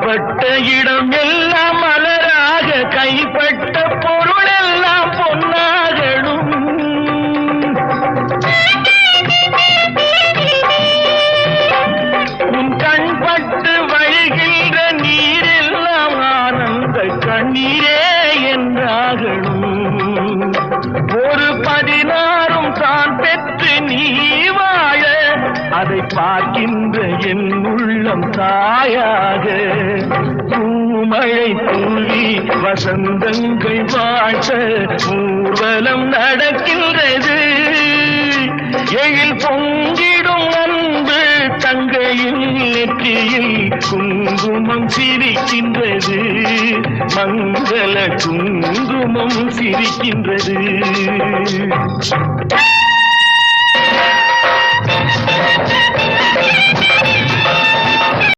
கால்பட்ட இடம் எல்லாம் மலராக கைப்பட்ட பொருள் எல்லாம் பொன்னாகணும். உன் கண்பட்டு வழிகின்ற நீரெல்லாம் ஆனந்த கண்ணீரே என்றாகணும். ஒரு 16 தான் பெற்று நீ வாழ அதை பார்க்கின்ற என் உள்ளம் தாயாக. பூமழை தூவி வசந்தங்கள் வாழ்த்த ஊர்வலம் நடக்கின்றது. எழில் பொங்கிடும் அன்பு தங்கையின் நெற்றியில் குங்குமம் சிரிக்கின்றது. மங்கள குங்குமம் சிரிக்கின்றது.